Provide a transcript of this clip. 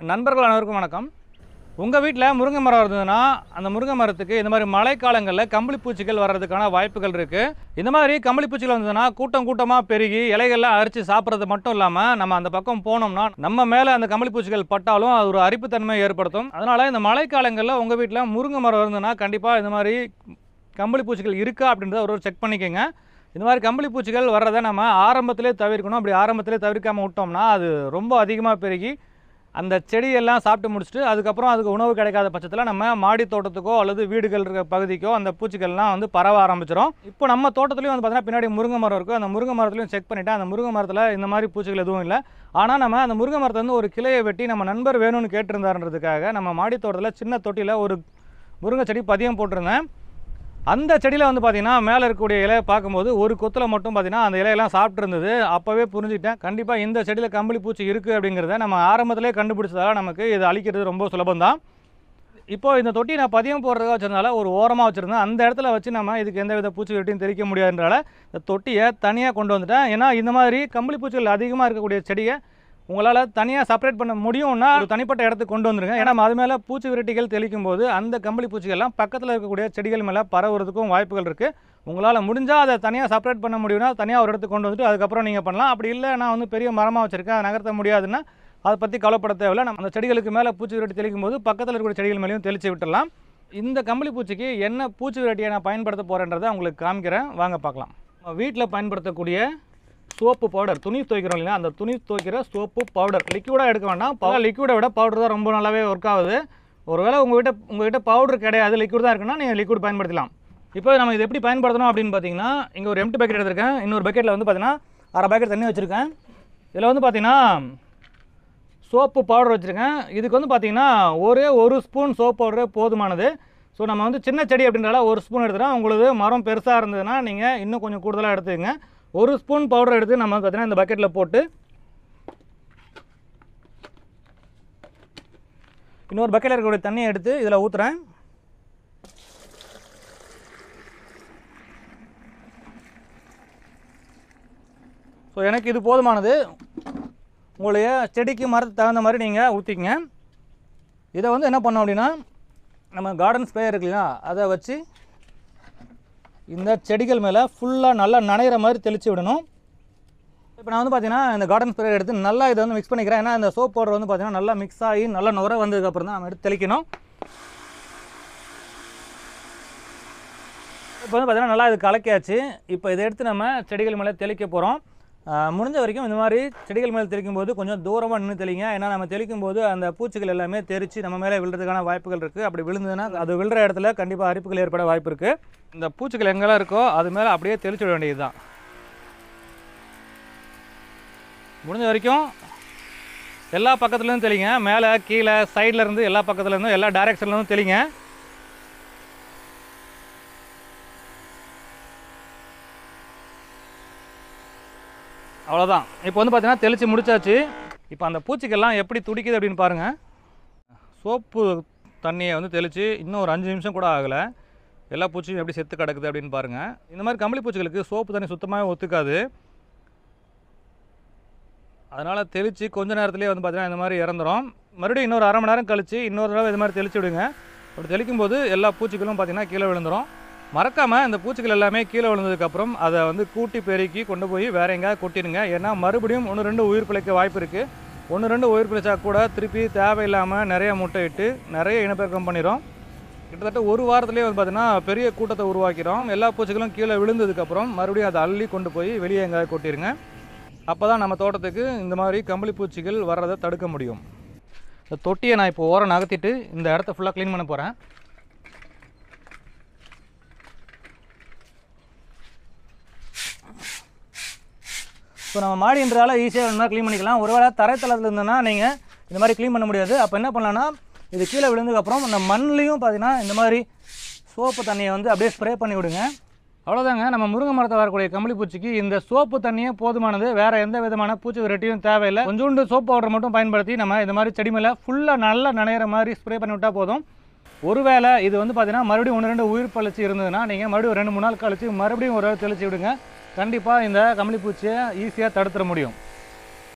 நண்பர்கள் அனைவருக்கும் வணக்கம். உங்கள் வீட்டில் முருங்கை மரம் இருந்ததுன்னா அந்த முருங்கை மரத்துக்கு இந்த மாதிரி மழைக்காலங்களில் கம்பளி பூச்சிகள் வர்றதுக்கான வாய்ப்புகள் இருக்குது. இந்த மாதிரி கம்பளி பூச்சிகள் வந்ததுன்னா கூட்டம் கூட்டமாக பெருகி இலைகள்லாம் அரிச்சு சாப்பிட்றது மட்டும் இல்லாமல் நம்ம அந்த பக்கம் போனோம்னா நம்ம மேலே அந்த கம்பளி பூச்சிகள் பட்டாலும் அது ஒரு அரிப்புத்தன்மை ஏற்படுத்தும். அதனால் இந்த மழைக்காலங்களில் உங்கள் வீட்டில் முருங்கை மரம் இருந்ததுன்னா கண்டிப்பாக இந்த மாதிரி கம்பளி பூச்சிகள் இருக்கா அப்படின்றத ஒரு செக் பண்ணிக்கோங்க. இந்த மாதிரி கம்பளி பூச்சிகள் வர்றதை நம்ம ஆரம்பத்திலே தவிர்க்கணும். அப்படி ஆரம்பத்திலே தவிர்க்காமல் விட்டோம்னா அது ரொம்ப அதிகமாக பெருகி அந்த செடியெல்லாம் சாப்பிட்டு முடிச்சுட்டு அதுக்கப்புறம் அதுக்கு உணவு கிடைக்காத பட்சத்தில் நம்ம மாடி தோட்டத்துக்கோ அல்லது வீடுகள் இருக்கிற பகுதிக்கோ அந்த பூச்சிகள்லாம் வந்து பரவ ஆரம்பிச்சிடும். இப்போ நம்ம தோட்டத்துலேயும் வந்து பார்த்தீங்கன்னா பின்னாடி முருங்கை மரம் இருக்குது. அந்த முருங்கை மரத்துலையும் செக் பண்ணிவிட்டு அந்த முருங்கை மரத்தில் இந்த மாதிரி பூச்சிகள் எதுவும் இல்லை. ஆனால் நம்ம அந்த முருங்கை மரத்தை வந்து ஒரு கிளையை வெட்டி நம்ம நண்பர் வேணும்னு கேட்டிருந்தாருன்றதுக்காக நம்ம மாடி தோட்டத்தில் சின்ன தொட்டியில் ஒரு முருங்கை செடி பதியம் போட்டிருந்தேன். அந்த செடியில் வந்து பார்த்திங்கன்னா மேலே இருக்கக்கூடிய இலையை பார்க்கும்போது ஒரு கொத்தில் மட்டும் பார்த்திங்கன்னா அந்த இலையெல்லாம் சாப்பிட்டு இருந்தது. அப்போவே புரிஞ்சுக்கிட்டேன் கண்டிப்பாக இந்த செடியில் கம்பளி பூச்சி இருக்குது அப்படிங்கிறத நம்ம ஆரம்பத்திலே கண்டுபிடிச்சதால நமக்கு இது அழிக்கிறது ரொம்ப சுலபந்தான். இப்போது இந்த தொட்டி நான் பதியம் போடுறதுக்காக வச்சதுனால ஒரு ஓரமாக வச்சுருந்தேன். அந்த இடத்துல வச்சு நம்ம இதுக்கு எந்த வித பூச்சி வெட்டியும் தெளிக்க முடியாதுன்றனால இந்த தொட்டியை தனியாக கொண்டு வந்துட்டேன். ஏன்னா இந்த மாதிரி கம்பளி பூச்சிகள் அதிகமாக இருக்கக்கூடிய செடியை உங்களால் தனியாக செப்பரேட் பண்ண முடியும்னா ஒரு தனிப்பட்ட இடத்துக்கு கொண்டு வந்துருங்க. ஏன்னா அது மேலே பூச்சி விரட்டிகள் தெளிக்கும் போது அந்த கம்பளி பூச்சிகள்லாம் பக்கத்தில் இருக்கக்கூடிய செடிகள் மேலே பரவுறதுக்கும் வாய்ப்புகள் இருக்குது. உங்களால் முடிஞ்சால் அதை தனியாக செப்பரேட் பண்ண முடியும்னா தனியாக ஒரு இடத்துக்கு கொண்டு வந்துட்டு அதுக்கப்புறம் நீங்கள் பண்ணலாம். அப்படி இல்லை நான் வந்து பெரிய மரமாக வச்சுருக்கேன் அதை நகர்த்த முடியாதுன்னா அதை பற்றி கவலைப்பட தேவையில்லை. நம்ம அந்த செடிகளுக்கு மேலே பூச்சி விரட்டி தெளிக்கும் போது பக்கத்தில் இருக்கக்கூடிய செடிகள் மேலேயும் தெளித்து விட்டுடலாம். இந்த கம்பளி பூச்சிக்கு என்ன பூச்சி விரட்டியை நான் பயன்படுத்த போகிறேன்றதை உங்களுக்கு காமிக்கிறேன், வாங்க பார்க்கலாம். வீட்டில் பயன்படுத்தக்கூடிய சோப்பு பவுடர், துணி துவைக்கிறோம் இல்லையா, அந்த துணி துவைக்கிற சோப்பு பவுடர் லிக்விடாக எடுக்க வேண்டாம். லிக்விடை விட பவுடர் தான் ரொம்ப நல்லாவே ஒர்க் ஆகுது. ஒருவேளை உங்கள்கிட்ட பவுடர் கிடையாது, லிக்விட் தான் இருக்குன்னா நீங்கள் லிக்விட் பயன்படுத்தலாம். இப்போ நம்ம இது எப்படி பயன்படுத்தணும் அப்படின்னு பார்த்தீங்கன்னா, இங்கே ஒரு எம்டி பக்கெட் எடுத்திருக்கேன். இன்னொரு பக்கெட்டில் வந்து பார்த்தீங்கன்னா அரை பக்கெட் தண்ணி வச்சுருக்கேன். இதில் வந்து பார்த்தீங்கன்னா சோப்பு பவுடர் வச்சுருக்கேன். இதுக்கு வந்து பார்த்தீங்கன்னா ஒரு ஸ்பூன் சோப்பு பவுடரே போதுமானது. ஸோ நம்ம வந்து சின்ன செடி அப்படின்றதால ஒரு ஸ்பூன் எடுத்துகிறோம். உங்களுக்கு மரம் பெருசாக இருந்ததுன்னா நீங்கள் இன்னும் கொஞ்சம் கூடுதலாக எடுத்துக்கங்க. ஒரு ஸ்பூன் பவுடர் எடுத்து நம்ம பார்த்தீங்கன்னா இந்த பக்கெட்டில் போட்டு இன்னொரு பக்கெட்டில் இருக்கக்கூடிய தண்ணியை எடுத்து இதில் ஊற்றுறேன். ஸோ எனக்கு இது போதுமானது. உங்களுடைய செடிக்கு மரத்துக்கு தகுந்த மாதிரி நீங்கள் ஊற்றிக்கங்க. இதை வந்து என்ன பண்ணோம் அப்படின்னா நம்ம கார்டன் ஸ்ப்ரே இருக்கு இல்லையா, அதை வச்சு இந்த செடிகள் மேலே ஃபுல்லாக நல்லா நனைகிற மாதிரி தெளித்து விடணும். இப்போ நான் வந்து பார்த்தீங்கன்னா இந்த கார்டன் ஸ்ப்ரே எடுத்து நல்லா இதை வந்து மிக்ஸ் பண்ணிக்கிறேன். ஏன்னா இந்த சோப் பவுடர் வந்து பார்த்தீங்கன்னா நல்லா மிக்ஸ் ஆகி நல்லா நுர வந்ததுக்கப்புறம் தான் நம்ம எடுத்து தெளிக்கணும். இப்போ வந்து பார்த்தீங்கன்னா நல்லா இது கலக்கியாச்சு. இப்போ இதை எடுத்து நம்ம செடிகள் மேலே தெளிக்க போகிறோம். முடிஞ்ச வரைக்கும் இந்த மாதிரி செடிகள் மேலே தெளிக்கும் போது கொஞ்சம் தூரமாக நின்று தெளிங்க. ஏன்னா நம்ம தெளிக்கும் போது அந்த பூச்சிகள் எல்லாமே தெரித்து நம்ம மேலே விழுறதுக்கான வாய்ப்புகள் இருக்குது. அப்படி விழுந்ததுன்னா அது விழுற இடத்துல கண்டிப்பாக அரிப்புகள் ஏற்பட வாய்ப்பு இருக்குது. இந்த பூச்சிகள் எங்கெல்லாம் இருக்கோ அது மேலே அப்படியே தெளிச்சு விட வேண்டியது தான். முடிஞ்ச வரைக்கும் எல்லா பக்கத்துலேருந்து தெளிங்க. மேலே கீழே சைடில் இருந்து எல்லா பக்கத்துலேருந்தும் எல்லா டைரெக்ஷன்லேருந்தும் தெளிங்க. அவ்வளோதான். இப்போ வந்து பார்த்தீங்கன்னா தெளித்து முடிச்சாச்சு. இப்போ அந்த பூச்சிக்கெல்லாம் எப்படி துடிக்குது அப்படின்னு பாருங்கள். சோப்பு தண்ணியை வந்து தெளித்து இன்னும் ஒரு 5 நிமிஷம் கூட ஆகலை. எல்லா பூச்சியும் எப்படி செத்து கிடக்குது அப்படின்னு பாருங்கள். இந்த மாதிரி கம்பளி பூச்சிகளுக்கு சோப்பு தண்ணி சுத்தமாகவே ஒத்துக்காது. அதனால் தெளித்து கொஞ்ச நேரத்துலேயே வந்து பார்த்தீங்கன்னா இந்த மாதிரி இறந்துடும். மறுபடியும் இன்னொரு அரை மணி நேரம் கழித்து இன்னொரு தடவை இது மாதிரி தெளித்து விடுங்க. அப்படி தெளிக்கும் போது எல்லா பூச்சிகளும் பார்த்திங்கன்னா கீழே விழுந்துடும். மறக்காமல் இந்த பூச்சிகள் எல்லாமே கீழே விழுந்ததுக்கப்புறம் அதை வந்து கூட்டி பெருக்கி கொண்டு போய் வேறு எங்கேயாவது கொட்டிடுங்க. ஏன்னா மறுபடியும் 1-2 உயிர் பிழைக்க வாய்ப்பு இருக்குது. 1-2 உயிர் பிழைச்சா கூட திருப்பி தேவையில்லாமல் நிறைய முட்டையிட்டு நிறைய இனப்பெருக்கம் பண்ணிடும். கிட்டத்தட்ட ஒரு வாரத்துலேயே வந்து பார்த்திங்கன்னா பெரிய கூட்டத்தை உருவாக்கிறோம். எல்லா பூச்சிகளும் கீழே விழுந்ததுக்கப்புறம் மறுபடியும் அதை அள்ளி கொண்டு போய் வெளியே எங்கேயாவது கொட்டிடுங்க. அப்போ தான் நம்ம தோட்டத்துக்கு இந்த மாதிரி கம்பளி பூச்சிகள் வர்றதை தடுக்க முடியும். இந்த தொட்டியை நான் இப்போ ஓரம் நகர்த்திட்டு இந்த இடத்த ஃபுல்லாக க்ளீன் பண்ண போகிறேன். ஸோ நம்ம மாடின்றதால ஈஸியாக இந்த மாதிரி க்ளீன் பண்ணிக்கலாம். ஒருவேளை தரைத்தளத்தில் இருந்ததுன்னா நீங்கள் இந்த மாதிரி க்ளீன் பண்ண முடியாது. அப்போ என்ன பண்ணலான்னா இது கீழே விழுந்ததுக்கப்புறம் இந்த மண்லேயும் பார்த்தீங்கன்னா இந்த மாதிரி சோப்பு தண்ணியை வந்து அப்படியே ஸ்ப்ரே பண்ணி விடுங்க. அவ்வளோதாங்க. நம்ம முருங்கை மரத்தை வரக்கூடிய கம்பளி பூச்சிக்கு இந்த சோப்பு தண்ணியே போதுமானது. வேறு எந்த விதமான பூச்சி விரட்டியும் தேவையில்லை. கொஞ்சோண்டு சோப்பு பவுடர் மட்டும் பயன்படுத்தி நம்ம இந்த மாதிரி செடி மேலே ஃபுல்லாக நல்லா நனைகிற மாதிரி ஸ்ப்ரே பண்ணி விட்டால் போதும். ஒருவேளை இது வந்து பார்த்தீங்கன்னா மறுபடியும் 1-2 உயிர் பழிச்சு இருந்ததுன்னா நீங்கள் மறுபடியும் 2-3 நாள் கழித்து மறுபடியும் ஒரு தெளித்து விடுங்க. கண்டிப்பாக இந்த கம்பளி பூச்சியை ஈஸியாக தடுத்துட முடியும்.